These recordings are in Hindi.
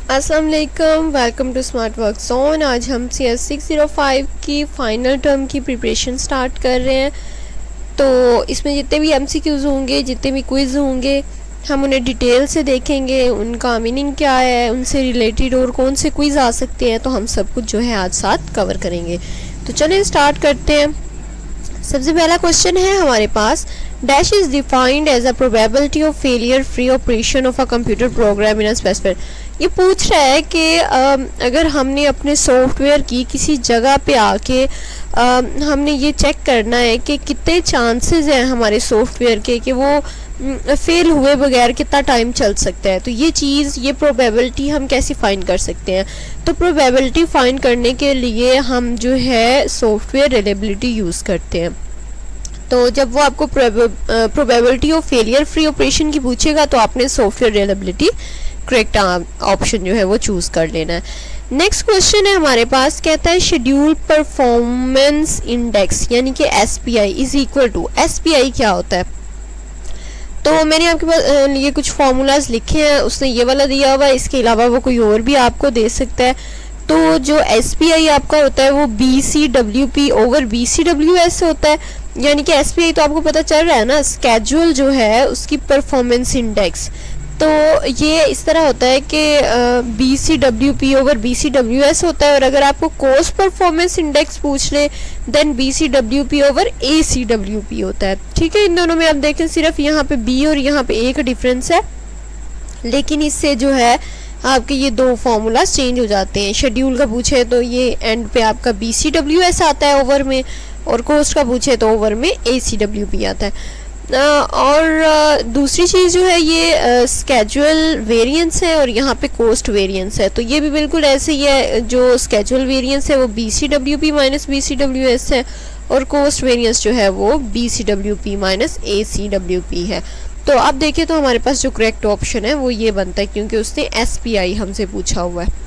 अस्सलाम वालेकुम, welcome to smart work zone. आज हम CS 605 की फ़ाइनल टर्म की प्रिपरेशन स्टार्ट कर रहे हैं। तो इसमें जितने भी MCQs होंगे, जितने भी क्विज़ होंगे, हम उन्हें डिटेल से देखेंगे, उनका मीनिंग क्या है, उनसे रिलेटेड और कौन से क्विज़ आ सकते हैं। तो हम सब कुछ जो है आज साथ कवर करेंगे। तो चलिए स्टार्ट करते हैं। सबसे पहला क्वेश्चन है हमारे पास, dash is defined as a probability of failure free operation of a computer program in a specific. ये पूछ रहा है कि अगर हमने अपने सॉफ्टवेयर की किसी जगह पे आके हमने ये चेक करना है कि कितने चांसेस हैं हमारे सॉफ्टवेयर के कि वो फेल हुए बगैर कितना टाइम चल सकता है। तो ये प्रोबेबिलिटी हम कैसे फाइंड कर सकते हैं। तो प्रोबेबिलिटी फाइंड करने के लिए हम जो है सॉफ्टवेयर रिलायबिलिटी यूज़ करते हैं। तो जब वो आपको probability of failure free operation की पूछेगा तो आपने सॉफ्टवेयर रिलायबिलिटी करेक्ट ऑप्शन जो है वो चूज़ कर लेना है। नेक्स्ट क्वेश्चन है हमारे पास, कहता है शेड्यूल परफॉर्मेंस इंडेक्स यानी कि SPI is equal to, SPI क्या होता है। तो मैंने आपके पास लिए कुछ फार्मूलाज लिखे हैं, उसने ये वाला दिया हुआ है, इसके अलावा वो कोई और भी आपको दे सकता है। तो जो SPI आपका होता है वो BCWP ओवर BCWS होता है, यानी कि SPI तो आपको पता चल रहा है ना, स्केड्यूल जो है उसकी परफॉर्मेंस इंडेक्स। तो ये इस तरह होता है कि BCWP ओवर BCWS होता है, और अगर आपको कॉस्ट परफॉर्मेंस इंडेक्स पूछ ले देन BCWP ओवर ACWP होता है। ठीक है, इन दोनों में आप देखें सिर्फ यहाँ पे B और यहाँ पे A का डिफरेंस है, लेकिन इससे जो है आपके ये दो फार्मूला चेंज हो जाते हैं। शेड्यूल का पूछे तो ये एंड पे आपका BCWS आता है ओवर में, और कॉस्ट का पूछे तो ओवर में ACWP आता है। और दूसरी चीज़ जो है ये स्केड्यूल वेरिएंस है और यहाँ पे कॉस्ट वेरिएंस है। तो ये भी बिल्कुल ऐसे ही है, जो स्केड्यूल वेरिएंस है वो BCWP माइनस BCWS है, और कॉस्ट वेरिएंस जो है वो BCWP माइनस ACWP है। तो अब देखिए तो हमारे पास जो करेक्ट ऑप्शन है वो ये बनता है, क्योंकि उसने SPI हमसे पूछा हुआ है।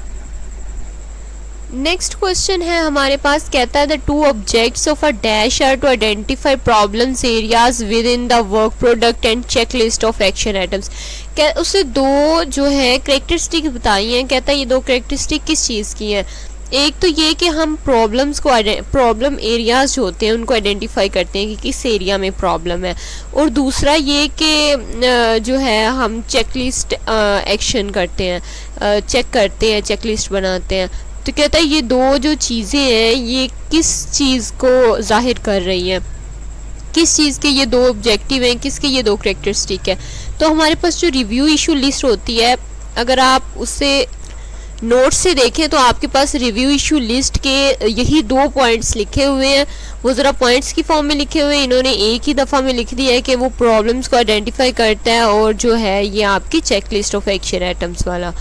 नेक्स्ट क्वेश्चन है हमारे पास, कहता है the two objects of a dash are to identify problems areas within the work product and checklist of action items. क्या उससे दो जो है करेक्टरिस्टिक बताई हैं। कहता है ये दो करेक्टरिस्टिक किस चीज़ की हैं। एक तो ये कि हम प्रॉब्लम एरियाज जो होते हैं उनको आइडेंटिफाई करते हैं कि किस एरिया में प्रॉब्लम है, और दूसरा ये कि जो है हम चेक लिस्ट एक्शन करते हैं, चेक करते हैं, चेक लिस्ट बनाते हैं। तो कहता है ये दो जो चीज़ें हैं ये किस चीज़ को जाहिर कर रही हैं, किस चीज़ के ये दो ऑब्जेक्टिव हैं, किसके ये दो करेक्टरिस्टिक है। तो हमारे पास जो रिव्यू इशू लिस्ट होती है, अगर आप उससे नोट्स से देखें तो आपके पास रिव्यू इशू लिस्ट के यही दो पॉइंट्स लिखे हुए हैं। वो ज़रा पॉइंट्स की फॉर्म में लिखे हुए हैं, इन्होंने एक ही दफ़ा में लिख दिया है कि वो प्रॉब्लम्स को आइडेंटिफाई करता है, और जो है ये आपकी checklist of action items वाला।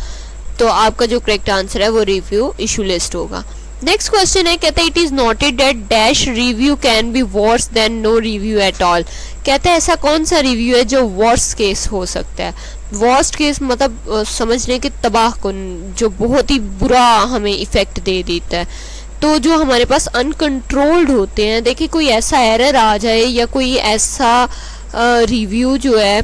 तो आपका जो करेक्ट आंसर है वो रिव्यू इशू लिस्ट होगा। नेक्स्ट क्वेश्चन है, कहता है it is noted that dash review can be worse than no review at all. कहता है ऐसा कौन सा रिव्यू है जो वर्स्ट केस हो सकता है। वर्स्ट केस मतलब समझने के तबाह कुन, जो बहुत ही बुरा हमें इफ़ेक्ट दे देता है। तो जो हमारे पास अनकंट्रोल्ड होते हैं, देखिए कोई ऐसा एरर आ जाए या कोई ऐसा रिव्यू जो है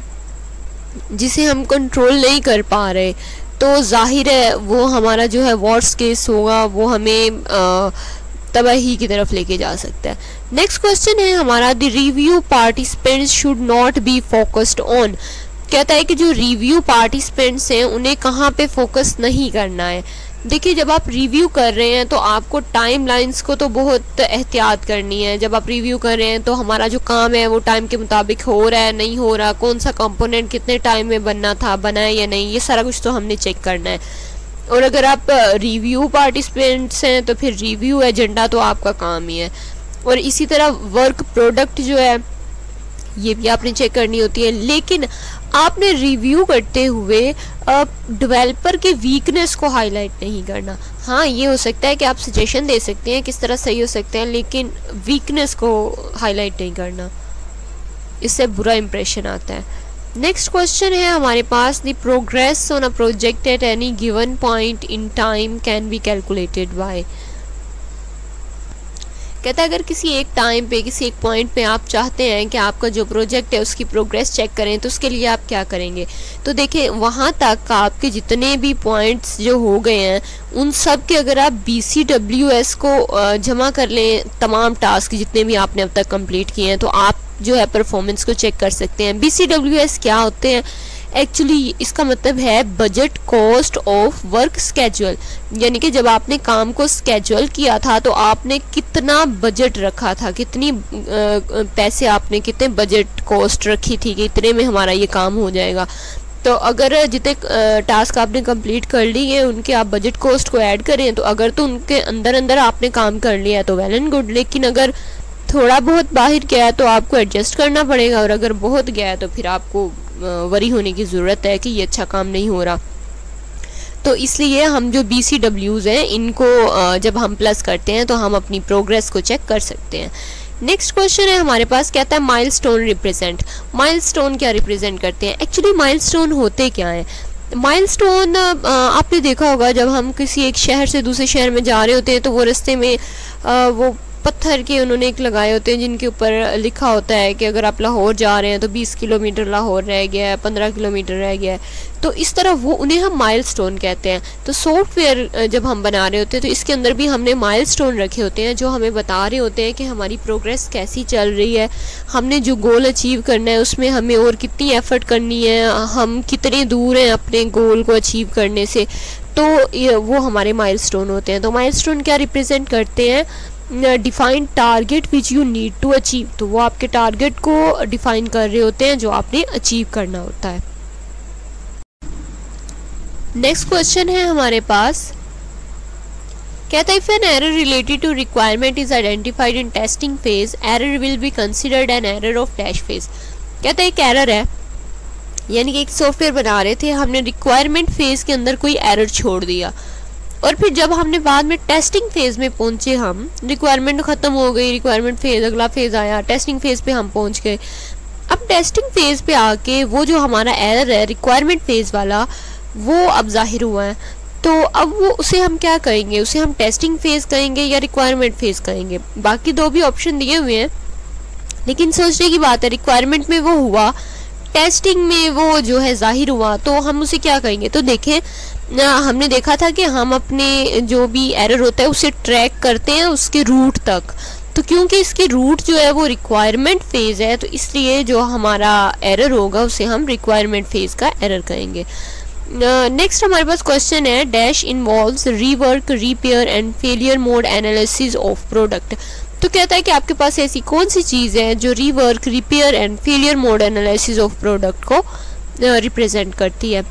जिसे हम कंट्रोल नहीं कर पा रहे, तो जाहिर है वो हमारा जो है वर्स्ट केस होगा, वो हमें तबाही की तरफ लेके जा सकता है। नेक्स्ट क्वेश्चन है हमारा, the review participants should not be focused on. कहता है कि जो रिव्यू पार्टिसिपेंट्स हैं उन्हें कहाँ पे फोकस नहीं करना है। देखिए जब आप रिव्यू कर रहे हैं तो आपको टाइम लाइन्स को तो बहुत एहतियात करनी है। जब आप रिव्यू कर रहे हैं तो हमारा जो काम है वो टाइम के मुताबिक हो रहा है नहीं हो रहा, कौन सा कंपोनेंट कितने टाइम में बनना था, बना है या नहीं, ये सारा कुछ तो हमने चेक करना है। और अगर आप रिव्यू पार्टिसिपेंट्स हैं तो फिर रिव्यू एजेंडा तो आपका काम ही है। और इसी तरह वर्क प्रोडक्ट जो है ये भी आपने चेक करनी होती है, लेकिन आपने रिव्यू करते हुए डेवलपर के वीकनेस को हाईलाइट नहीं करना। हाँ ये हो सकता है कि आप सजेशन दे सकते हैं किस तरह सही हो सकते हैं, लेकिन वीकनेस को हाईलाइट नहीं करना, इससे बुरा इंप्रेशन आता है। नेक्स्ट क्वेश्चन है हमारे पास, the progress on a project at any given point in time can be calculated by. कहता है अगर किसी एक टाइम पे, किसी एक पॉइंट पे आप चाहते हैं कि आपका जो प्रोजेक्ट है उसकी प्रोग्रेस चेक करें, तो उसके लिए आप क्या करेंगे। तो देखिए वहाँ तक आपके जितने भी पॉइंट्स जो हो गए हैं उन सब के अगर आप BCWS को जमा कर लें, तमाम टास्क जितने भी आपने अब तक कंप्लीट किए हैं, तो आप जो है परफॉर्मेंस को चेक कर सकते हैं। BCWS क्या होते हैं एक्चुअली, इसका मतलब है budget cost of work schedule, यानी कि जब आपने काम को स्केड्यूल किया था तो आपने कितना बजट रखा था, कितनी पैसे आपने, कितने बजट कॉस्ट रखी थी कि इतने में हमारा ये काम हो जाएगा। तो अगर जितने टास्क आपने कंप्लीट कर लिए उनके आप बजट कॉस्ट को ऐड करें, तो अगर तो उनके अंदर अंदर आपने काम कर लिया है तो वेल एंड गुड, लेकिन अगर थोड़ा बहुत बाहर गया है तो आपको एडजस्ट करना पड़ेगा, और अगर बहुत गया है तो फिर आपको वरी होने की ज़रूरत है कि ये अच्छा काम नहीं हो रहा। तो इसलिए हम जो BCWs हैं इनको जब हम प्लस करते हैं तो हम अपनी प्रोग्रेस को चेक कर सकते हैं। नेक्स्ट क्वेश्चन है हमारे पास, कहता है माइलस्टोन रिप्रेजेंट। माइलस्टोन क्या रिप्रेजेंट करते हैं, एक्चुअली माइलस्टोन होते क्या हैं। माइलस्टोन आपने देखा होगा जब हम किसी एक शहर से दूसरे शहर में जा रहे होते हैं तो वो रास्ते में वो पत्थर के उन्होंने एक लगाए होते हैं जिनके ऊपर लिखा होता है कि अगर आप लाहौर जा रहे हैं तो 20 किलोमीटर लाहौर रह गया है, 15 किलोमीटर रह गया है। तो इस तरह वो उन्हें हम माइलस्टोन कहते हैं। तो सॉफ्टवेयर जब हम बना रहे होते हैं तो इसके अंदर भी हमने माइलस्टोन रखे होते हैं जो हमें बता रहे होते हैं कि हमारी प्रोग्रेस कैसी चल रही है, हमने जो गोल अचीव करना है उसमें हमें और कितनी एफर्ट करनी है, हम कितने दूर हैं अपने गोल को अचीव करने से। तो वो हमारे माइलस्टोन होते हैं। तो माइलस्टोन क्या रिप्रेजेंट करते हैं, define target which you need to achieve. तो वो आपके टारगेट को डिफाइन कर रहे होते हैं जो आपने अचीव करना होता है। नेक्स्ट क्वेश्चन है हमारे पास, कहता है if an error related to requirement is identified in testing phase, error will be considered an error of dash phase. कहता है एक एरर है, यानी कि एक सॉफ्टवेयर बना रहे थे, हमने रिक्वायरमेंट फेज के अंदर कोई एरर छोड़ दिया, और फिर जब हमने बाद में टेस्टिंग फेज में पहुंचे, हम रिक्वायरमेंट ख़त्म हो गई, रिक्वायरमेंट फेज अगला फेज आया, टेस्टिंग फेज पे हम पहुंच गए। अब टेस्टिंग फेज पे आके वो जो हमारा एरर है रिक्वायरमेंट फेज वाला वो अब जाहिर हुआ है, तो अब वो उसे हम क्या करेंगे, उसे हम टेस्टिंग फेज कहेंगे या रिक्वायरमेंट फेज कहेंगे। बाकी दो भी ऑप्शन दिए हुए हैं, लेकिन सोचने की बात है रिक्वायरमेंट में वो हुआ, टेस्टिंग में वो जो है जाहिर हुआ, तो हम उसे क्या कहेंगे। तो देखें हमने देखा था कि हम अपने जो भी एरर होता है उसे ट्रैक करते हैं उसके रूट तक। तो क्योंकि इसकी रूट जो है वो रिक्वायरमेंट फेज है, तो इसलिए जो हमारा एरर होगा उसे हम रिक्वायरमेंट फेज का एरर कहेंगे। नेक्स्ट हमारे पास क्वेश्चन है, dash involves rework, repair and failure mode analysis of product. तो कहता है कि आपके पास ऐसी कौन सी चीज़ है जो rework, repair and failure mode analysis of product को रिप्रेजेंट करती है।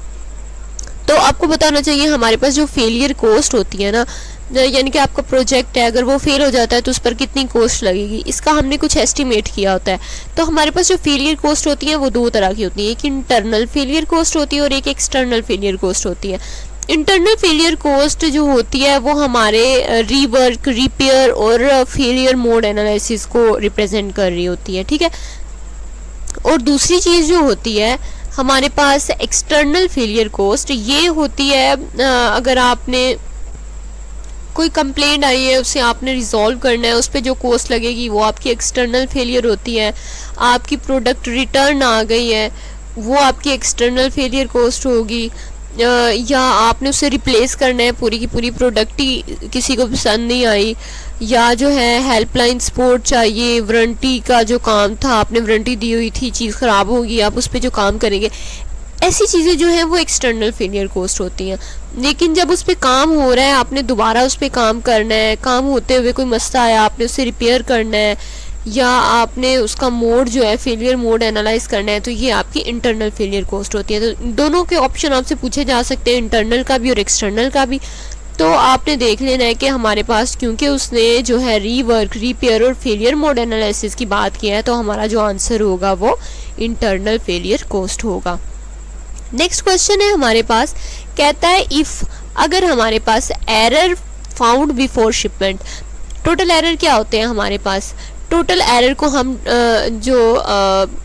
तो आपको बताना चाहिए हमारे पास जो फेलियर कॉस्ट होती है ना, यानी कि आपका प्रोजेक्ट है अगर वो फेल हो जाता है तो उस पर कितनी कॉस्ट लगेगी, इसका हमने कुछ एस्टिमेट किया होता है। तो हमारे पास जो फेलियर कॉस्ट होती है वो दो तरह की होती है, एक इंटरनल फेलियर कॉस्ट होती है और एक एक्सटर्नल फेलियर कॉस्ट होती है। इंटरनल फेलियर कॉस्ट जो होती है वो हमारे रीवर्क, रिपेयर और फेलियर मोड एनालिसिस को रिप्रेजेंट कर रही होती है, ठीक है। और दूसरी चीज़ जो होती है हमारे पास एक्सटर्नल फेलियर कॉस्ट, ये होती है अगर आपने कोई कंप्लेंट आई है उसे आपने रिजॉल्व करना है, उस पर जो कॉस्ट लगेगी वो आपकी एक्सटर्नल फेलियर होती है। आपकी प्रोडक्ट रिटर्न आ गई है वो आपकी एक्सटर्नल फेलियर कॉस्ट होगी, या आपने उसे रिप्लेस करना है, पूरी की पूरी प्रोडक्ट ही किसी को पसंद नहीं आई, या जो है हेल्पलाइन सपोर्ट चाहिए, वारंटी का जो काम था आपने वारंटी दी हुई थी, चीज़ ख़राब होगी आप उस पर जो काम करेंगे, ऐसी चीज़ें जो हैं वो एक्सटर्नल फेलियर कॉस्ट होती हैं। लेकिन जब उस पर काम हो रहा है, आपने दोबारा उस पर काम करना है, काम होते हुए कोई मसला आया आपने उसे रिपेयर करना है, या आपने उसका मोड जो है फेलियर मोड एनालाइज करना है, तो ये आपकी इंटरनल फेलियर कॉस्ट होती है। तो दोनों के ऑप्शन आपसे पूछे जा सकते हैं, इंटरनल का भी और एक्सटर्नल का भी। तो आपने देख लेना है कि हमारे पास क्योंकि उसने जो है रीवर्क, रिपेयर और फेलियर मोड एनालिसिस की बात की है, तो हमारा जो आंसर होगा वो इंटरनल फेलियर कॉस्ट होगा। नेक्स्ट क्वेश्चन है हमारे पास, कहता है इफ़, अगर हमारे पास error found before shipment. Total error क्या होते हैं हमारे पास, टोटल एरर को हम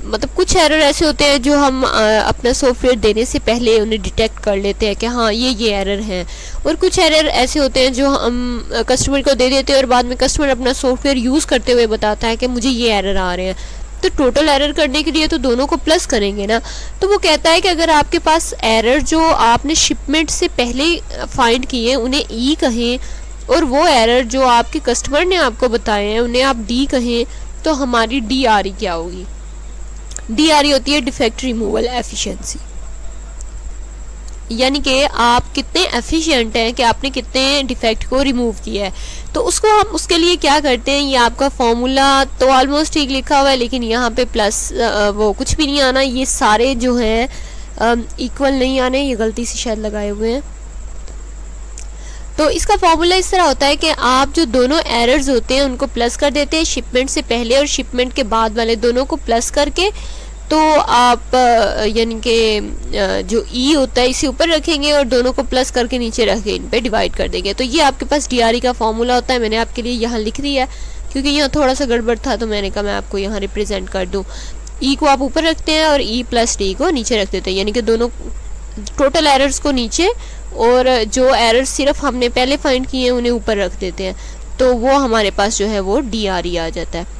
मतलब कुछ एरर ऐसे होते हैं जो हम अपना सॉफ्टवेयर देने से पहले उन्हें डिटेक्ट कर लेते हैं कि हाँ ये एरर हैं, और कुछ एरर ऐसे होते हैं जो हम कस्टमर को दे देते हैं और बाद में कस्टमर अपना सॉफ्टवेयर यूज़ करते हुए बताता है कि मुझे ये एरर आ रहे हैं। तो टोटल एरर करने के लिए तो दोनों को प्लस करेंगे ना। तो वो कहता है कि अगर आपके पास एरर जो आपने शिपमेंट से पहले फाइंड किए उन्हें ई कहें, और वो एरर जो आपके कस्टमर ने आपको बताए हैं उन्हें आप डी कहें, तो हमारी डी आर ई क्या होगी? डी आर ई होती है डिफेक्ट रिमूवल एफिशिएंसी, यानी कि आप कितने एफिशिएंट हैं कि आपने कितने डिफेक्ट को रिमूव किया है। तो उसको हम उसके लिए क्या करते हैं, ये आपका फॉर्मूला तो ऑलमोस्ट ठीक लिखा हुआ है, लेकिन यहाँ पे प्लस वो कुछ भी नहीं आना, ये सारे जो हैं इक्वल नहीं आने, ये गलती से शायद लगाए हुए हैं। तो इसका फॉर्मूला इस तरह होता है कि आप जो दोनों एरर्स होते हैं उनको प्लस कर देते हैं, शिपमेंट से पहले और शिपमेंट के बाद वाले दोनों को प्लस करके, तो आप यानी कि जो ई होता है इसे ऊपर रखेंगे और दोनों को प्लस करके नीचे रख के इन पे डिवाइड कर देंगे। तो ये आपके पास डीआरई का फॉर्मूला होता है। मैंने आपके लिए यहाँ लिख दिया क्योंकि यहाँ थोड़ा सा गड़बड़ था, तो मैंने कहा मैं आपको यहाँ रिप्रेजेंट कर दूँ। ई को आप ऊपर रखते हैं और ई प्लस डी को नीचे रख देते हैं, यानी कि दोनों टोटल एरर्स को नीचे और जो एरर्स सिर्फ हमने पहले फाइंड किए हैं उन्हें ऊपर रख देते हैं, तो वो हमारे पास जो है वो डीआरई आ जाता है।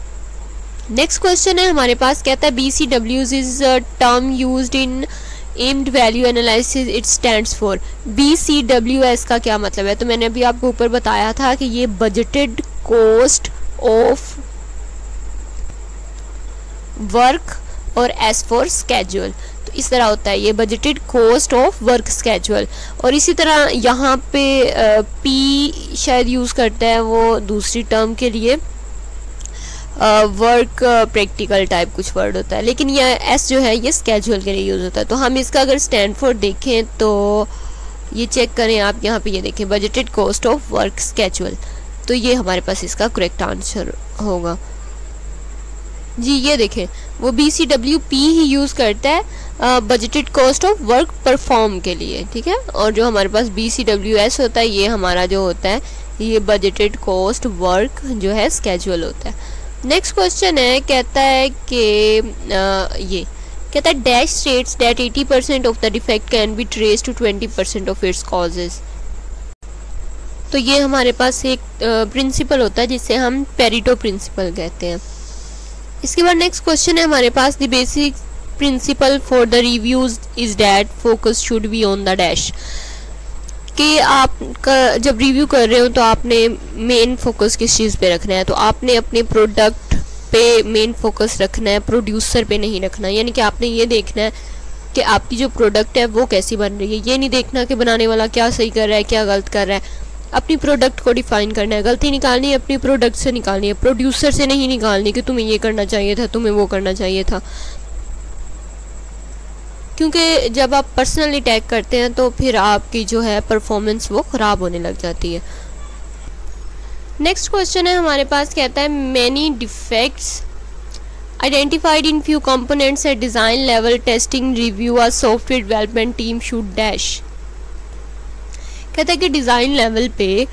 नेक्स्ट क्वेश्चन है हमारे पास, कहता है BCWs is term used in aimed value analysis, it stands for. BCWS का क्या मतलब है? तो मैंने अभी आपको ऊपर बताया था कि ये बजटेड कॉस्ट ऑफ वर्क और S फॉर स्केड्यूल। तो इस तरह होता है ये budgeted cost of work schedule. और इसी तरह यहाँ पे P शायद यूज़ करता है वो दूसरी टर्म के लिए, वर्क प्रैक्टिकल टाइप कुछ वर्ड होता है, लेकिन यह एस जो है ये स्केड्यूल के लिए यूज़ होता है। तो हम इसका अगर स्टैंड फॉर देखें तो ये चेक करें आप, यहाँ पे ये देखें budgeted cost of work schedule, तो ये हमारे पास इसका करेक्ट आंसर होगा जी। ये देखें वो BCWP ही यूज़ करता है budgeted cost of work perform के लिए, ठीक है। और जो हमारे पास BCWS होता है ये हमारा जो होता है ये बजटेड कॉस्ट वर्क जो है स्केड्यूल होता है। नेक्स्ट क्वेश्चन है, कहता है कि ये कहता है dash states that 80% of the defect can be trace to 20% of its causes. तो ये हमारे पास एक प्रिंसिपल होता है जिसे हम पेरेटो प्रिंसिपल कहते हैं। इसके बाद नेक्स्ट क्वेश्चन है हमारे पास, the basic principle for the reviews is that focus should be on the dash. कि आप जब रिव्यू कर रहे हो तो आपने मेन फोकस किस चीज़ पे रखना है, तो आपने अपने प्रोडक्ट पे मेन फोकस रखना है, प्रोड्यूसर पे नहीं रखना। यानी कि आपने ये देखना है कि आपकी जो प्रोडक्ट है वो कैसी बन रही है, ये नहीं देखना कि बनाने वाला क्या सही कर रहा है क्या गलत कर रहा है। अपनी प्रोडक्ट को डिफाइन करना है, गलती निकालनी है अपनी प्रोडक्ट से निकालनी है, प्रोड्यूसर से नहीं निकालनी कि तुम्हें ये करना चाहिए था, तुम्हें वो करना चाहिए था। क्योंकि जब आप पर्सनली टैग करते हैं तो फिर आपकी जो है परफॉर्मेंस वो ख़राब होने लग जाती है। नेक्स्ट क्वेश्चन है हमारे पास, कहता है many defects identified in few components at design level testing review और software development team should dash. कहता है कि डिज़ाइन लेवल पे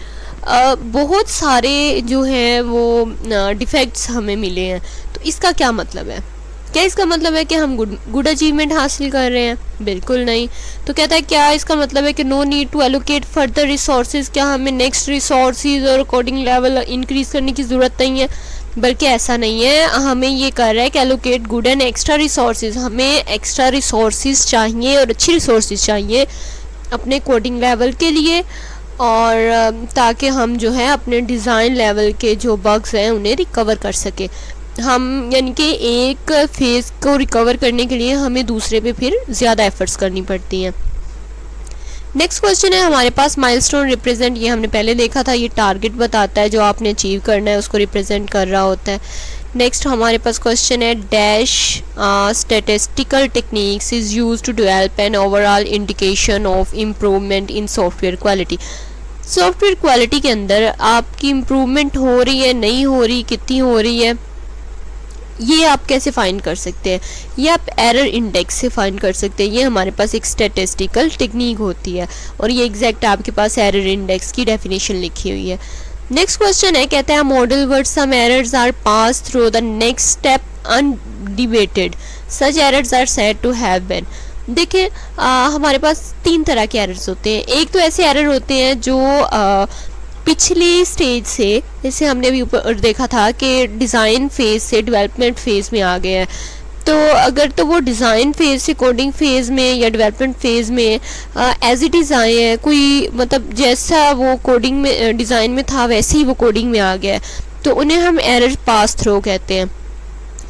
बहुत सारे जो हैं वो डिफेक्ट्स हमें मिले हैं। तो इसका क्या मतलब है? क्या इसका मतलब है कि हम गुड अचीवमेंट हासिल कर रहे हैं? बिल्कुल नहीं। तो कहता है क्या इसका मतलब है कि no need to allocate further resources, क्या हमें नेक्स्ट रिसोर्सेज और कोडिंग लेवल इंक्रीज करने की ज़रूरत नहीं है? बल्कि ऐसा नहीं है, हमें ये कर रहा है कि allocate good and extra resources. हमें एक्स्ट्रा रिसोर्सेज चाहिए और अच्छी रिसोर्सेज चाहिए अपने कोडिंग लेवल के लिए, और ताकि हम जो है अपने डिज़ाइन लेवल के जो बग्स हैं उन्हें रिकवर कर सके। हम यानी कि एक फेज़ को रिकवर करने के लिए हमें दूसरे पे फिर ज़्यादा एफर्ट्स करनी पड़ती हैं। नेक्स्ट क्वेश्चन है हमारे पास, माइलस्टोन रिप्रेजेंट, ये हमने पहले देखा था, ये टारगेट बताता है जो आपने अचीव करना है उसको रिप्रेजेंट कर रहा होता है। नेक्स्ट हमारे पास क्वेश्चन है, dash statistical techniques is used to develop an overall indication of improvement in software quality. Software quality के अंदर आपकी इम्प्रूवमेंट हो रही है नहीं हो रही, कितनी हो रही है, ये आप कैसे फाइंड कर सकते हैं? ये आप एरर इंडेक्स से फाइंड कर सकते हैं। ये हमारे पास एक स्टैटिस्टिकल टेक्निक होती है और ये एग्जैक्ट आपके पास एरर इंडेक्स की डेफिनेशन लिखी हुई है। नेक्स्ट क्वेश्चन है, कहते हैं model word some errors are pass through the next step undebated, such errors are said to have been. देखिए हमारे पास 3 तरह के एरर्स होते हैं। एक तो ऐसे एरर होते हैं जो पिछली स्टेज से, जैसे हमने अभी ऊपर देखा था कि डिज़ाइन फेज से डेवलपमेंट फेज में आ गए हैं, तो अगर तो वो डिज़ाइन फेज से कोडिंग फेज में या डेवलपमेंट फेज में एज इट इज़ आए हैं, कोई मतलब जैसा वो कोडिंग में डिज़ाइन में था वैसे ही वो कोडिंग में आ गया है, तो उन्हें हम एरर पास थ्रो कहते हैं।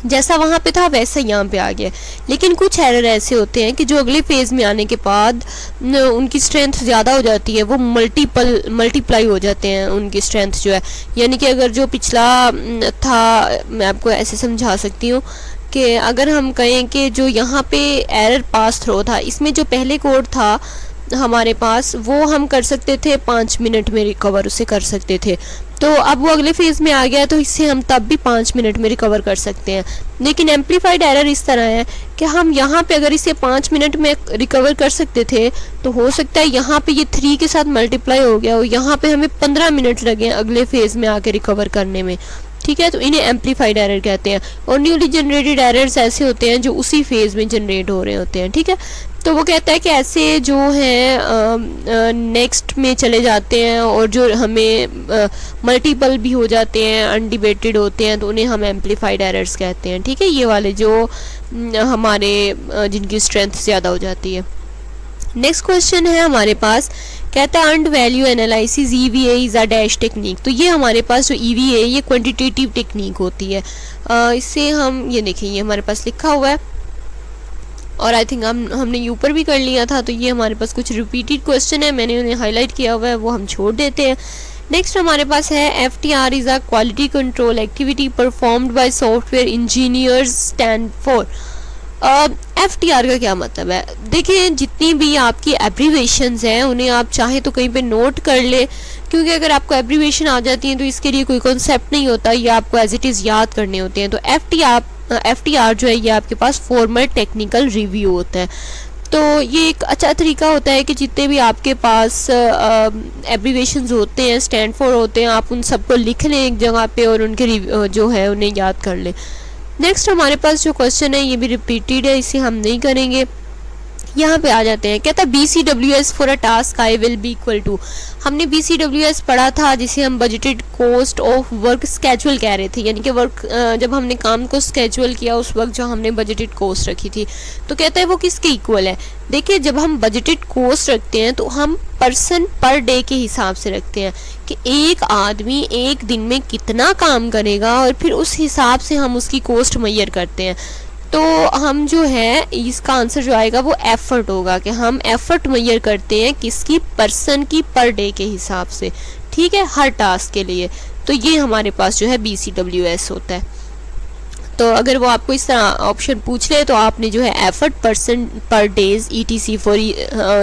जैसा वहाँ पे था वैसा यहाँ पे आ गया। लेकिन कुछ एरर ऐसे होते हैं कि जो अगले फेज़ में आने के बाद उनकी स्ट्रेंथ ज़्यादा हो जाती है, वो मल्टीप्लाई हो जाते हैं उनकी स्ट्रेंथ जो है। यानी कि अगर जो पिछला था, मैं आपको ऐसे समझा सकती हूँ कि अगर हम कहें कि जो यहाँ पे एरर पास थ्रो था, इसमें जो पहले कोड था हमारे पास, वो हम कर सकते थे 5 मिनट में रिकवर उसे कर सकते थे, तो अब वो अगले फेज़ में आ गया तो इससे हम तब भी 5 मिनट में रिकवर कर सकते हैं। लेकिन एम्पलीफाइड एरर इस तरह है कि हम यहाँ पे अगर इसे 5 मिनट में रिकवर कर सकते थे, तो हो सकता है यहाँ पे ये 3 के साथ मल्टीप्लाई हो गया और यहाँ पे हमें 15 मिनट लगे अगले फेज़ में आके रिकवर करने में। ठीक है, तो इन्हें एम्पलीफाइड एरर कहते हैं। और न्यूली जनरेटेड एरर्स ऐसे होते हैं जो उसी फेज़ में जनरेट हो रहे होते हैं। ठीक है, तो वो कहता है कि ऐसे जो हैं नेक्स्ट में चले जाते हैं और जो हमें मल्टीपल भी हो जाते हैं, अनडिबेटेड होते हैं, तो उन्हें हम एम्पलीफाइड एरर्स कहते हैं। ठीक है, ये वाले जो हमारे जिनकी स्ट्रेंथ ज़्यादा हो जाती है। नेक्स्ट क्वेश्चन है हमारे पास, कहता है earned value analysis EVA is a dash technique. तो ये हमारे पास जो EVA ये क्वांटिटेटिव टेक्निक होती है। इससे हम ये देखें, ये हमारे पास लिखा हुआ है और आई थिंक हमने ऊपर भी कर लिया था, तो ये हमारे पास कुछ रिपीटेड क्वेश्चन है, मैंने उन्हें हाईलाइट किया हुआ है, वो हम छोड़ देते हैं। नेक्स्ट हमारे पास है FTR is a quality control activity performed by software engineers stand for. FTR का क्या मतलब है? देखिए जितनी भी आपकी एब्रीवेशंस हैं उन्हें आप चाहे तो कहीं पे नोट कर ले, क्योंकि अगर आपको एब्रीवेशन आ जाती है तो इसके लिए कोई कॉन्सेप्ट नहीं होता, ये आपको एज इट इज़ याद करने होते हैं। तो FTR जो है ये आपके पास फॉर्मल टेक्निकल रिव्यू होता है। तो ये एक अच्छा तरीका होता है कि जितने भी आपके पास एब्रीवेशंस होते हैं, स्टैंड फॉर होते हैं, आप उन सबको लिख लें एक जगह पे और उनके जो है उन्हें याद कर लें। नेक्स्ट हमारे पास जो क्वेश्चन है ये भी रिपीटेड है, इसे हम नहीं करेंगे। यहाँ पे आ जाते हैं, कहता है BCWS for a task I will be equal to. हमने BCWS पढ़ा था जिसे हम budgeted cost of work schedule कह रहे थे, यानी कि वर्क जब हमने काम को स्केजुअल किया उस वक्त जो हमने बजटेड कॉस्ट रखी थी, तो कहता है वो किसके इक्वल है। देखिए जब हम बजटेड कॉस्ट रखते हैं तो हम पर्सन पर डे के हिसाब से रखते हैं कि एक आदमी एक दिन में कितना काम करेगा और फिर उस हिसाब से हम उसकी कॉस्ट मेजर करते हैं। तो हम जो है इसका आंसर जो आएगा वो एफर्ट होगा कि हम एफर्ट मेजर करते हैं किसकी, पर्सन की पर डे के हिसाब से। ठीक है, हर टास्क के लिए। तो ये हमारे पास जो है BCWS होता है। तो अगर वो आपको इस तरह ऑप्शन पूछ ले तो आपने जो है एफर्ट पर्सन पर डेज ETC फॉर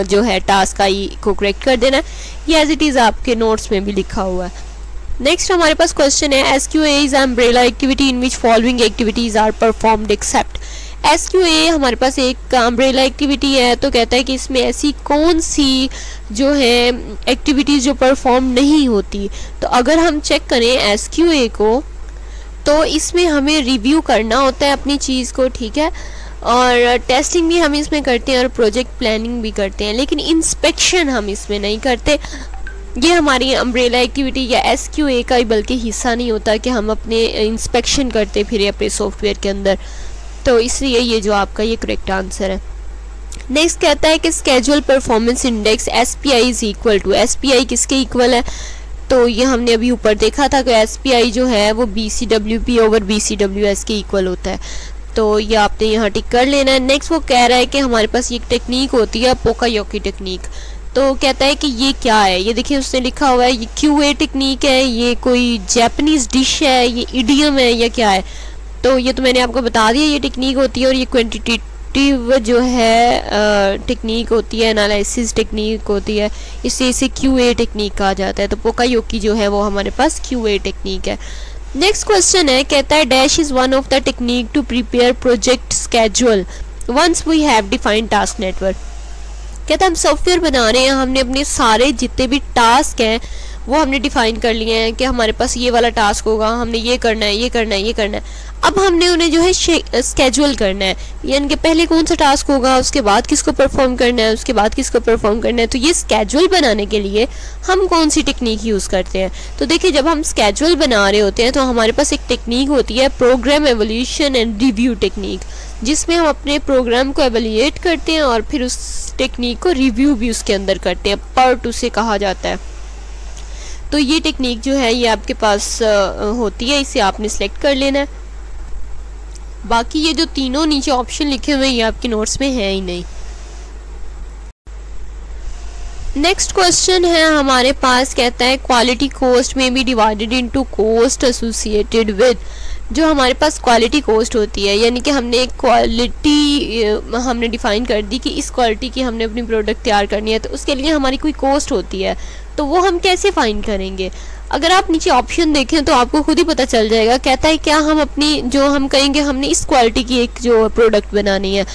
जो है टास्क का को करेक्ट कर देना है। ये एज इट इज़ आपके नोट्स में भी लिखा हुआ है। नेक्स्ट हमारे पास क्वेश्चन है SQA is umbrella activity in which following activities are performed except. SQA हमारे पास एक अम्ब्रेला एक्टिविटी है, तो कहता है कि इसमें ऐसी कौन सी जो है एक्टिविटीज़ जो परफॉर्म नहीं होती। तो अगर हम चेक करें SQA को तो इसमें हमें रिव्यू करना होता है अपनी चीज़ को। ठीक है, और टेस्टिंग भी हम इसमें करते हैं और प्रोजेक्ट प्लानिंग भी करते हैं, लेकिन इंस्पेक्शन हम इसमें नहीं करते। ये हमारी अम्ब्रेला एक्टिविटी या SQA का ही बल्कि हिस्सा नहीं होता कि हम अपने इंस्पेक्शन करते फिर अपने सॉफ्टवेयर के अंदर। तो इसलिए ये जो आपका ये करेक्ट आंसर है। नेक्स्ट कहता है कि schedule performance index SPI is equal to. SPI किसके इक्वल है? तो ये हमने अभी ऊपर देखा था कि SPI जो है वो BCWP ओवर BCWS के इक्वल होता है। तो ये आपने यहाँ टिक कर लेना है। नेक्स्ट वो कह रहा है कि हमारे पास एक टेक्निक होती है पोकायोकी टेक्निक। तो कहता है कि ये क्या है, ये देखिए उसने लिखा हुआ है ये QA टेक्निक है, ये कोई जापानीज डिश है, ये इडियम है या क्या है। तो ये तो मैंने आपको बता दिया ये टेक्निक होती है, और ये क्वांटिटेटिव जो है टेक्निक होती है, एनालिसिस टेक्निक होती है, इससे इसे QA टेक्निक कहा जाता है। तो पोकायोकी जो है वो हमारे पास QA टेक्निक है। नेक्स्ट क्वेश्चन है, कहता है dash is one of the technique to prepare project schedule once we have defined task network. कहता है हम सॉफ्टवेयर बना रहे हैं, हमने अपने सारे जितने भी टास्क हैं वो हमने डिफाइन कर लिए हैं कि हमारे पास ये वाला टास्क होगा, हमने ये करना है, ये करना है, ये करना है। अब हमने उन्हें जो है स्केड्यूल करना है, यानी कि पहले कौन सा टास्क होगा, उसके बाद किसको परफॉर्म करना है, उसके बाद किसको परफॉर्म करना है। तो ये स्केड्यूल बनाने के लिए हम कौन सी टेक्निक यूज़ करते हैं? तो देखिए, जब हम स्केड्यूल बना रहे होते हैं तो हमारे पास एक टेक्निक होती है program evolution and review technique, जिसमें हम अपने प्रोग्राम को एवेल्यूएट करते हैं और फिर उस टेक्निक को रिव्यू भी उसके अंदर करते हैं, पार्ट उसे कहा जाता है। तो ये टेक्निक जो है ये आपके पास होती है, इसे आपने सेलेक्ट कर लेना है। बाकी ये जो तीनों नीचे ऑप्शन लिखे हुए हैं ये आपके नोट्स में है ही नहीं। नेक्स्ट क्वेश्चन है हमारे पास, कहता है quality cost may be divided into cost associated with. जो हमारे पास क्वालिटी कॉस्ट होती है, यानी कि हमने एक क्वालिटी हमने डिफाइन कर दी कि इस क्वालिटी की हमने अपनी प्रोडक्ट तैयार करनी है, तो उसके लिए हमारी कोई कॉस्ट होती है, तो वो हम कैसे फाइंड करेंगे? अगर आप नीचे ऑप्शन देखें तो आपको खुद ही पता चल जाएगा। कहता है क्या हम अपनी जो हम कहेंगे हमने इस क्वालिटी की एक जो प्रोडक्ट बनानी है,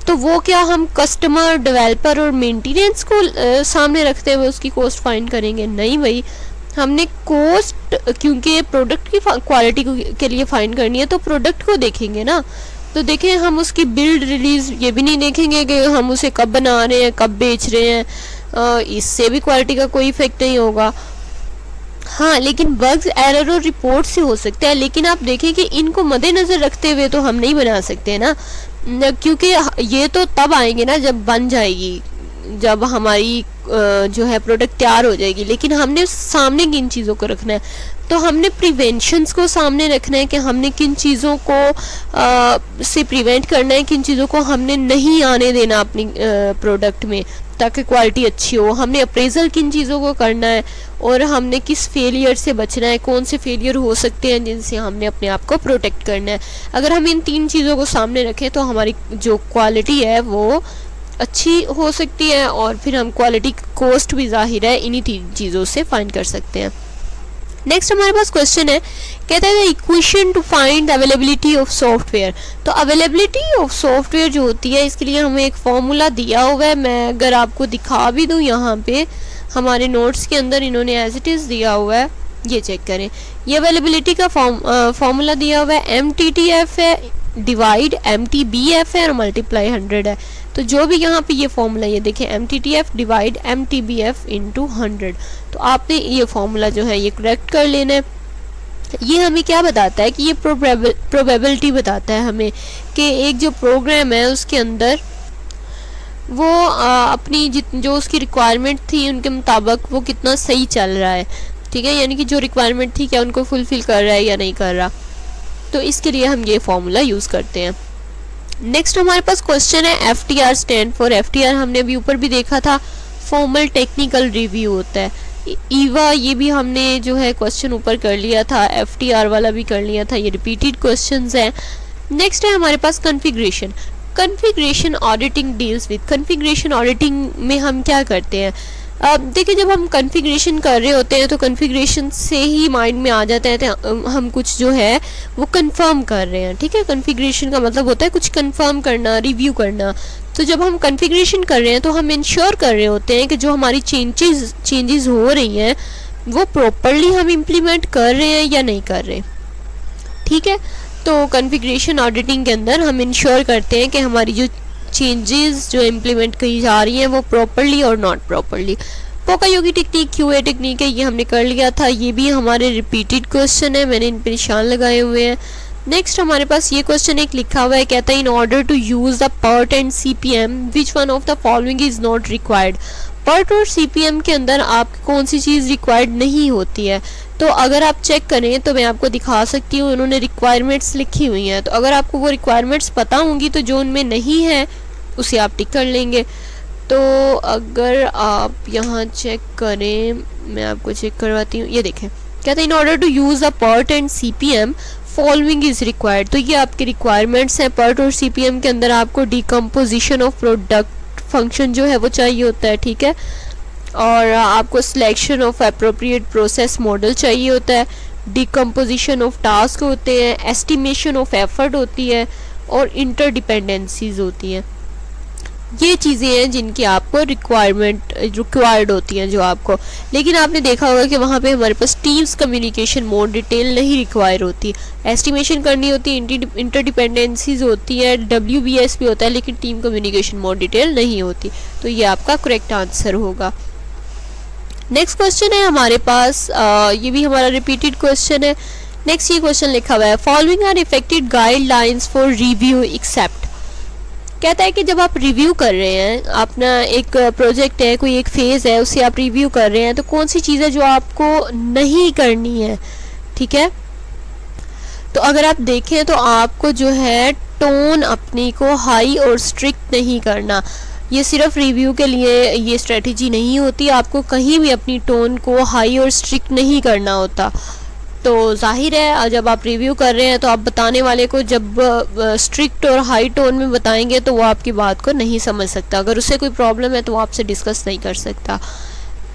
तो वो क्या हम कस्टमर, डेवलपर और मेंटेनेंस को सामने रखते हुए उसकी कॉस्ट फाइंड करेंगे? नहीं भाई, हमने कॉस्ट क्योंकि प्रोडक्ट की क्वालिटी के लिए फाइंड करनी है तो प्रोडक्ट को देखेंगे ना। तो देखें, हम उसकी बिल्ड रिलीज ये भी नहीं देखेंगे कि हम उसे कब बना रहे हैं, कब बेच रहे हैं, इससे भी क्वालिटी का कोई इफेक्ट नहीं होगा। हाँ, लेकिन बग्स, एरर और रिपोर्ट से हो सकता है, लेकिन आप देखें कि इनको मद्देनजर रखते हुए तो हम नहीं बना सकते ना, क्योंकि ये तो तब आएंगे ना जब बन जाएगी, जब हमारी जो है प्रोडक्ट तैयार हो जाएगी। लेकिन हमने सामने किन चीज़ों को रखना है? तो हमने प्रिवेंशंस को सामने रखना है कि हमने किन चीज़ों को से प्रिवेंट करना है, किन चीज़ों को हमने नहीं आने देना अपनी प्रोडक्ट में ताकि क्वालिटी अच्छी हो। हमने अप्रेजल किन चीज़ों को करना है और हमने किस फेलियर से बचना है, कौन से फेलियर हो सकते हैं जिनसे हमने अपने आप को प्रोटेक्ट करना है। अगर हम इन तीन चीज़ों को सामने रखें तो हमारी जो क्वालिटी है वो अच्छी हो सकती है और फिर हम क्वालिटी कॉस्ट भी जाहिर है इन्हीं तीन चीज़ों से फाइंड कर सकते हैं। नेक्स्ट हमारे पास क्वेश्चन है, कहता है equation two find availability of software. तो अवेलेबिलिटी ऑफ सॉफ्टवेयर जो होती है इसके लिए हमें एक फॉर्मूला दिया हुआ है। मैं अगर आपको दिखा भी दूँ, यहाँ पे हमारे नोट्स के अंदर इन्होंने एज इट इज़ दिया हुआ है, ये चेक करें। ये अवेलेबिलिटी का फॉर्मूला दिया हुआ है, MTTF है, डिवाइड MTBF है और मल्टीप्लाई 100 है। तो जो भी यहाँ पे ये फॉर्मूला, ये देखें, MTTF डिवाइड MTBF इंटू 100। तो आपने ये फॉर्मूला जो है ये करेक्ट कर लेना है। ये हमें क्या बताता है कि ये प्रोबेबिलिटी बताता है हमें कि एक जो प्रोग्राम है उसके अंदर वो अपनी जो उसकी रिक्वायरमेंट थी उनके मुताबिक वो कितना सही चल रहा है, ठीक है, यानी कि जो रिक्वायरमेंट थी क्या उनको फुलफिल कर रहा है या नहीं कर रहा। तो इसके लिए हम ये फॉर्मूला यूज़ करते हैं। नेक्स्ट हमारे पास क्वेश्चन है, FTR स्टैंड फॉर। FTR हमने अभी ऊपर भी देखा था, फॉर्मल टेक्निकल रिव्यू होता है। ईवा, ये भी हमने जो है क्वेश्चन ऊपर कर लिया था, FTR वाला भी कर लिया था, ये रिपीटेड क्वेश्चंस हैं। नेक्स्ट है हमारे पास configuration. Configuration auditing deals with. Configuration auditing में हम क्या करते हैं? अब देखिए, जब हम कॉन्फ़िगरेशन कर रहे होते हैं तो कॉन्फ़िगरेशन से ही माइंड में आ जाता है तो हम कुछ जो है वो कंफर्म कर रहे हैं, ठीक है। कॉन्फ़िगरेशन का मतलब होता है कुछ कंफर्म करना, रिव्यू करना। तो जब हम कॉन्फ़िगरेशन कर रहे हैं तो हम इंश्योर कर रहे होते हैं कि जो हमारी चेंजेस हो रही हैं वो प्रॉपरली हम इम्प्लीमेंट कर रहे हैं या नहीं कर रहे, ठीक है। तो कॉन्फ़िगरेशन ऑडिटिंग के अंदर हम इंश्योर करते हैं कि हमारी जो चेंजेस जो इम्प्लीमेंट की जा रही हैं वो प्रॉपरली और not properly. Poka yoke technique QA technique है, ये हमने कर लिया था। ये भी हमारे रिपीटेड क्वेश्चन है, मैंने इन पर निशान लगाए हुए हैं। नेक्स्ट हमारे पास ये क्वेश्चन एक लिखा हुआ है, कहता है in order to use the PERT and CPM which one of the following is not required. PERT और CPM के अंदर आपकी कौन सी चीज़ रिक्वायर्ड नहीं होती है? तो अगर आप चेक करें तो मैं आपको दिखा सकती हूँ, उन्होंने रिक्वायरमेंट्स लिखी हुई हैं। तो अगर आपको वो रिक्वायरमेंट्स पता होंगी तो जो उनमें नहीं है उसे आप टिक कर लेंगे। तो अगर आप यहाँ चेक करें, मैं आपको चेक करवाती हूँ, ये देखें, कहते हैं in order to use the PERT and CPM following is required. तो ये आपके रिक्वायरमेंट्स हैं। PERT और CPM के अंदर आपको डिकम्पोजिशन ऑफ प्रोडक्ट फंक्शन जो है वो चाहिए होता है, ठीक है, और आपको selection of appropriate process model चाहिए होता है, डिकम्पोजिशन ऑफ टास्क होते हैं, एस्टिमेशन ऑफ एफर्ट होती है और इंटरडिपेंडेंसीज होती हैं। ये चीज़ें हैं जिनकी आपको रिक्वायर्ड होती हैं जो आपको, लेकिन आपने देखा होगा कि वहाँ पे हमारे पास टीम्स कम्युनिकेशन मोर डिटेल नहीं रिक्वायर होती, एस्टिमेशन करनी होती है, इंटरडिपेंडेंसीज होती है, WBS भी होता है, लेकिन टीम कम्युनिकेशन मोर डिटेल नहीं होती। तो ये आपका करेक्ट आंसर होगा। नेक्स्ट क्वेश्चन है हमारे पास, ये भी हमारा रिपीटेड क्वेश्चन है। नेक्स्ट ये क्वेश्चन लिखा हुआ है, following are effected guidelines for review except. कहता है कि जब आप रिव्यू कर रहे हैं, अपना एक प्रोजेक्ट है, कोई एक फेज़ है, उसे आप रिव्यू कर रहे हैं, तो कौन सी चीज़ है जो आपको नहीं करनी है, ठीक है। तो अगर आप देखें तो आपको जो है टोन अपनी को हाई और स्ट्रिक्ट नहीं करना। ये सिर्फ रिव्यू के लिए ये स्ट्रेटजी नहीं होती, आपको कहीं भी अपनी टोन को हाई और स्ट्रिक्ट नहीं करना होता। तो जाहिर है जब आप रिव्यू कर रहे हैं तो आप बताने वाले को जब स्ट्रिक्ट और हाई टोन में बताएंगे तो वो आपकी बात को नहीं समझ सकता, अगर उससे कोई प्रॉब्लम है तो वो आपसे डिस्कस नहीं कर सकता।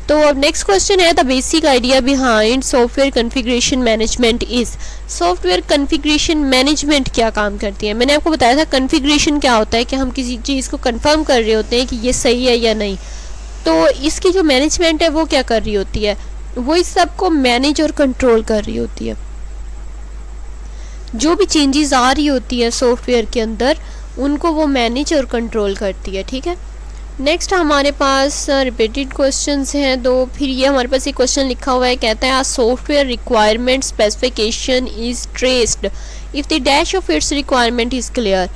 तो अब नेक्स्ट क्वेश्चन है, the basic idea behind software configuration management is. Software configuration management क्या काम करती है? मैंने आपको बताया था कॉन्फ़िगरेशन क्या होता है कि हम किसी चीज़ को कंफर्म कर रहे होते हैं कि ये सही है या नहीं। तो इसकी जो मैनेजमेंट है वो क्या कर रही होती है? वो इस सब को मैनेज और कंट्रोल कर रही होती है। जो भी चेंजेस आ रही होती है सॉफ्टवेयर के अंदर उनको वो मैनेज और कंट्रोल करती है, ठीक है। नेक्स्ट हमारे पास रिपीटेड क्वेश्चंस हैं दो, फिर ये हमारे पास एक क्वेश्चन लिखा हुआ है, कहता है a software requirement specification is traced if the dash of its requirement is clear.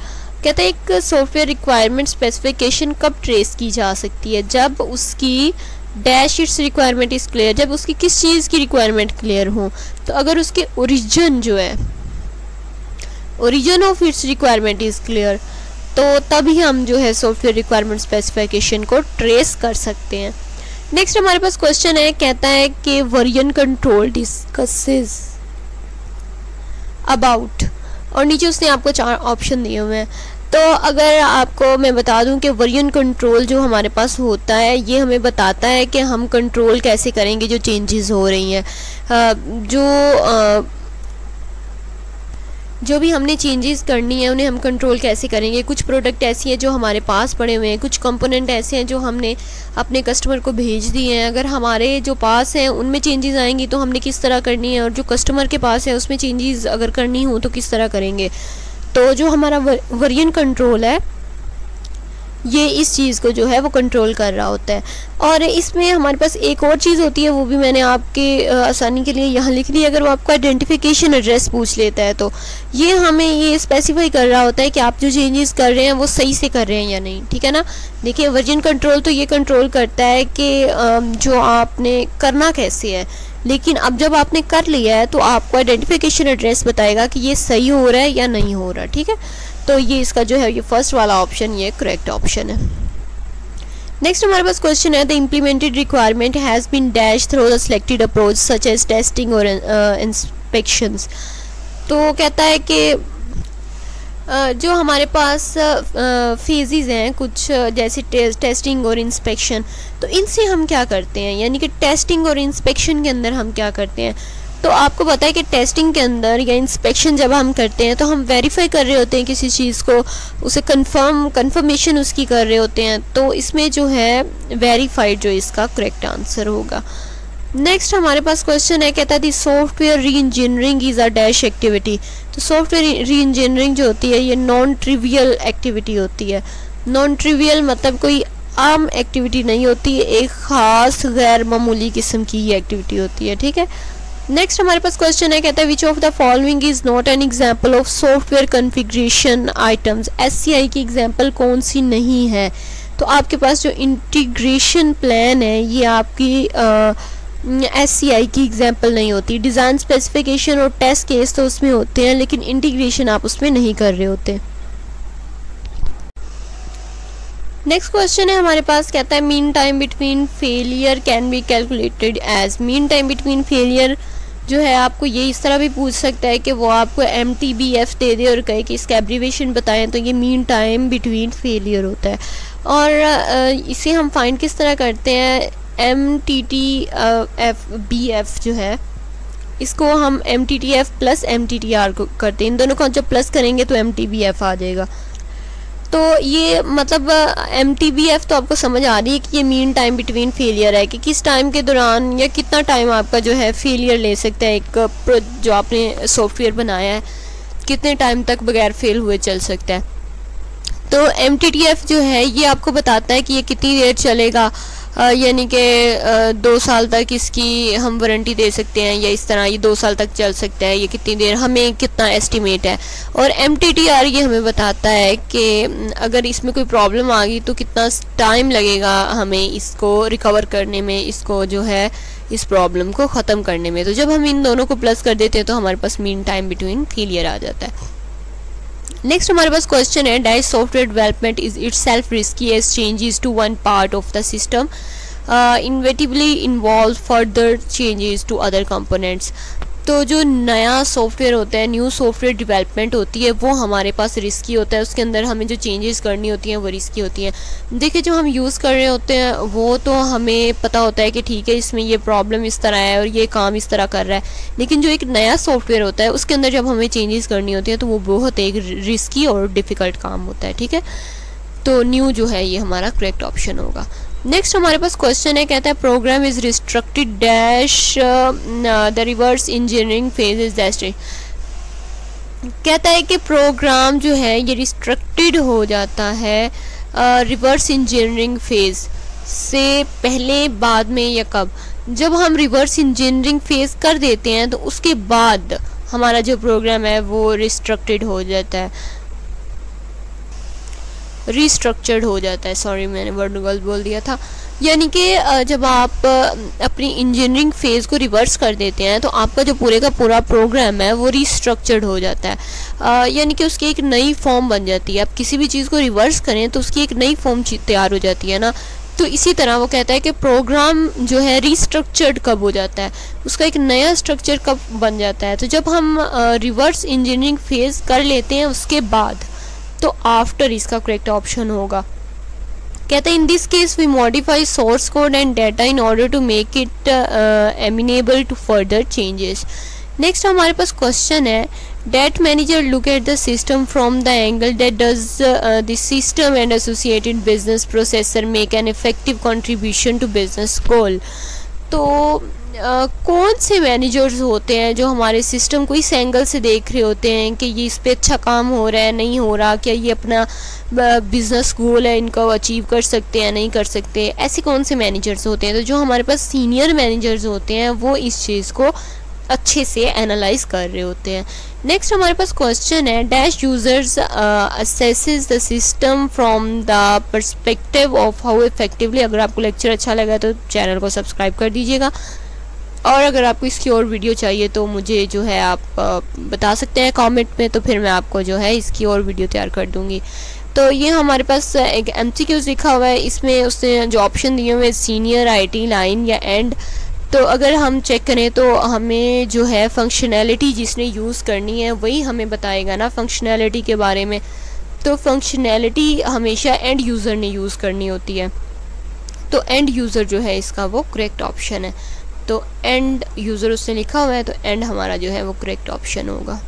कहता है एक सॉफ्टवेयर रिक्वायरमेंट स्पेसिफिकेशन कब ट्रेस की जा सकती है? जब उसकी dash its requirement is clear, जब उसकी किस चीज़ की रिक्वायरमेंट क्लियर हो। तो अगर उसके ओरिजिन जो है, origin of its requirement is clear, तो तभी हम जो है सॉफ्टवेयर रिक्वायरमेंट स्पेसिफिकेशन को ट्रेस कर सकते हैं। नेक्स्ट हमारे पास क्वेश्चन है, कहता है कि वर्जन कंट्रोल डिस्कसेस अबाउट, और नीचे उसने आपको 4 ऑप्शन दिए हुए हैं। तो अगर आपको मैं बता दूं कि वर्जन कंट्रोल जो हमारे पास होता है ये हमें बताता है कि हम कंट्रोल कैसे करेंगे जो चेंजेस हो रही हैं, जो भी हमने चेंजेस करनी है उन्हें हम कंट्रोल कैसे करेंगे। कुछ प्रोडक्ट ऐसी हैं जो हमारे पास पड़े हुए हैं, कुछ कंपोनेंट ऐसे हैं जो हमने अपने कस्टमर को भेज दिए हैं, अगर हमारे जो पास हैं उनमें चेंजेस आएंगी तो हमने किस तरह करनी है, और जो कस्टमर के पास है उसमें चेंजेस अगर करनी हो तो किस तरह करेंगे। तो जो हमारा वर्जन कंट्रोल है ये इस चीज़ को जो है वो कंट्रोल कर रहा होता है। और इसमें हमारे पास एक और चीज़ होती है, वो भी मैंने आपके आसानी के लिए यहाँ लिख ली। अगर वो आपका आइडेंटिफिकेशन एड्रेस पूछ लेता है तो ये हमें ये स्पेसिफाई कर रहा होता है कि आप जो चेंजेस कर रहे हैं वो सही से कर रहे हैं या नहीं, ठीक है ना। देखिए वर्जन कंट्रोल तो ये कंट्रोल करता है कि जो आपने करना कैसे है, लेकिन अब जब आपने कर लिया है तो आपको आइडेंटिफिकेशन एड्रेस बताएगा कि ये सही हो रहा है या नहीं हो रहा, ठीक है। तो ये इसका जो है ये फर्स्ट वाला ऑप्शन ये करेक्ट ऑप्शन है। नेक्स्ट हमारे पास क्वेश्चन है, the implemented requirement has been dash through the selected approach such as testing और इंस्पेक्शंस। तो कहता है कि जो हमारे पास फेजेस हैं कुछ जैसे टेस्टिंग और इंस्पेक्शन, तो इनसे हम क्या करते हैं, यानी कि टेस्टिंग और इंस्पेक्शन के अंदर हम क्या करते हैं। तो आपको पता है कि टेस्टिंग के अंदर या इंस्पेक्शन जब हम करते हैं तो हम वेरीफाई कर रहे होते हैं किसी चीज़ को, उसे कंफर्मेशन उसकी कर रहे होते हैं। तो इसमें जो है वेरीफाइड जो इसका करेक्ट आंसर होगा। नेक्स्ट हमारे पास क्वेश्चन है, कहता है दी सॉफ्टवेयर री engineering is a dash activity. तो सॉफ्टवेयर री इंजीनियरिंग जो होती है ये नॉन ट्रिवियल एक्टिविटी होती है। नॉन ट्रिवियल मतलब कोई आम एक्टिविटी नहीं होती, एक ख़ास गैर मामूली किस्म की ये एक्टिविटी होती है, ठीक है। नेक्स्ट हमारे पास क्वेश्चन है, कहता है which of the following is not an example of software configuration items. SCI की एग्जाम्पल कौन सी नहीं है। तो आपके पास जो इंटीग्रेशन प्लान है ये आपकी SCI की एग्जाम्पल नहीं होती। डिज़ाइन स्पेसिफिकेशन और टेस्ट केस तो उसमें होते हैं, लेकिन इंटीग्रेशन आप उसमें नहीं कर रहे होते। नेक्स्ट क्वेश्चन है हमारे पास, कहता है mean time between failure can be calculated as. Mean time between failure जो है आपको ये इस तरह भी पूछ सकता है कि वो आपको MTBF दे दे और कहे कि इसका एब्रीवेशन बताएं, तो ये मीन टाइम बिटवीन फेलियर होता है। और इसे हम फाइंड किस तरह करते हैं, MTTF जो है इसको हम MTTF प्लस MTTR को करते हैं। इन दोनों को जब प्लस करेंगे तो MTBF आ जाएगा। तो ये मतलब MTBF तो आपको समझ आ रही है कि ये मीन टाइम बिटवीन फेलियर है, कि किस टाइम के दौरान या कितना टाइम आपका जो है फेलियर ले सकता है, एक जो आपने सॉफ्टवेयर बनाया है कितने टाइम तक बगैर फेल हुए चल सकता है। तो MTTF जो है ये आपको बताता है कि ये कितनी देर चलेगा, यानी कि 2 साल तक इसकी हम वारंटी दे सकते हैं, या इस तरह ये 2 साल तक चल सकता है, ये कितनी देर, हमें कितना एस्टिमेट है। और MTTR ये हमें बताता है कि अगर इसमें कोई प्रॉब्लम आ गई तो कितना टाइम लगेगा हमें इसको रिकवर करने में, इसको जो है इस प्रॉब्लम को ख़त्म करने में। तो जब हम इन दोनों को प्लस कर देते हैं तो हमारे पास मीन टाइम बिटवीन फेलियर आ जाता है। नेक्स्ट हमारे पास क्वेश्चन है, dash software development is itself risky as changes to one part of the system inevitably involve further changes to other components. तो जो नया सॉफ्टवेयर होता है, न्यू सॉफ्टवेयर डेवलपमेंट होती है, वो हमारे पास रिस्की होता है, उसके अंदर हमें जो चेंजेस करनी होती हैं वो रिस्की होती हैं। देखिए जो हम यूज़ कर रहे होते हैं वो तो हमें पता होता है कि ठीक है इसमें ये प्रॉब्लम इस तरह है और ये काम इस तरह कर रहा है, लेकिन जो एक नया सॉफ्टवेयर होता है उसके अंदर जब हमें चेंजेस करनी होती है तो वो बहुत एक रिस्की और डिफ़िकल्ट काम होता है, ठीक है। तो न्यू जो है ये हमारा करेक्ट ऑप्शन होगा। नेक्स्ट हमारे पास क्वेश्चन है, कहता है program is restricted dash the reverse engineering phase is dash. कहता है कि प्रोग्राम जो है ये रिस्ट्रिक्टेड हो जाता है रिवर्स इंजीनियरिंग फेज से पहले, बाद में, या कब। जब हम रिवर्स इंजीनियरिंग फेज कर देते हैं तो उसके बाद हमारा जो प्रोग्राम है वो रिस्ट्रिक्टेड हो जाता है, रिस्ट्रक्चर्ड हो जाता है। सॉरी मैंने वर्ड गलत बोल दिया था। यानी कि जब आप अपनी इंजीनियरिंग फेज़ को रिवर्स कर देते हैं तो आपका जो पूरे का पूरा प्रोग्राम है वो रिस्ट्रक्चर्ड हो जाता है, यानी कि उसकी एक नई फॉर्म बन जाती है। आप किसी भी चीज़ को रिवर्स करें तो उसकी एक नई फॉर्म तैयार हो जाती है ना। तो इसी तरह वो कहता है कि प्रोग्राम जो है रिस्ट्रक्चर्ड कब हो जाता है, उसका एक नया स्ट्रक्चर कब बन जाता है। तो जब हम रिवर्स इंजीनियरिंग फेज़ कर लेते हैं उसके बाद, तो आफ्टर इसका करेक्ट ऑप्शन होगा। कहते हैं in this case we modify source code and data in order to make it amenable to further changes. Next हमारे पास क्वेश्चन है, that manager look at the system from the angle that does the system and associated business processor make an effective contribution to business goal. तो कौन से मैनेजर्स होते हैं जो हमारे सिस्टम को इस एंगल से देख रहे होते हैं कि ये इस पे अच्छा काम हो रहा है, नहीं हो रहा, क्या ये अपना बिजनेस गोल है इनको अचीव कर सकते हैं, नहीं कर सकते, ऐसे कौन से मैनेजर्स होते हैं। तो जो हमारे पास सीनियर मैनेजर्स होते हैं वो इस चीज़ को अच्छे से एनालाइज कर रहे होते हैं। नेक्स्ट हमारे पास क्वेश्चन है, dash users assesses the system from the perspective of how effectively. अगर आपको लेक्चर अच्छा लगा तो चैनल को सब्सक्राइब कर दीजिएगा, और अगर आपको इसकी और वीडियो चाहिए तो मुझे जो है आप बता सकते हैं कमेंट में, तो फिर मैं आपको जो है इसकी और वीडियो तैयार कर दूंगी। तो ये हमारे पास एक MCQ लिखा हुआ है, इसमें उसने जो ऑप्शन दिए हुए सीनियर, IT, लाइन या एंड। तो अगर हम चेक करें तो हमें जो है फंक्शनैलिटी जिसने यूज़ करनी है वही हमें बताएगा ना फंक्शनैलिटी के बारे में। तो फंक्शनैलिटी हमेशा एंड यूज़र ने यूज़ करनी होती है, तो एंड यूज़र जो है इसका वो करेक्ट ऑप्शन है। तो एंड यूज़र उसने लिखा हुआ है, तो एंड हमारा जो है वो करेक्ट ऑप्शन होगा।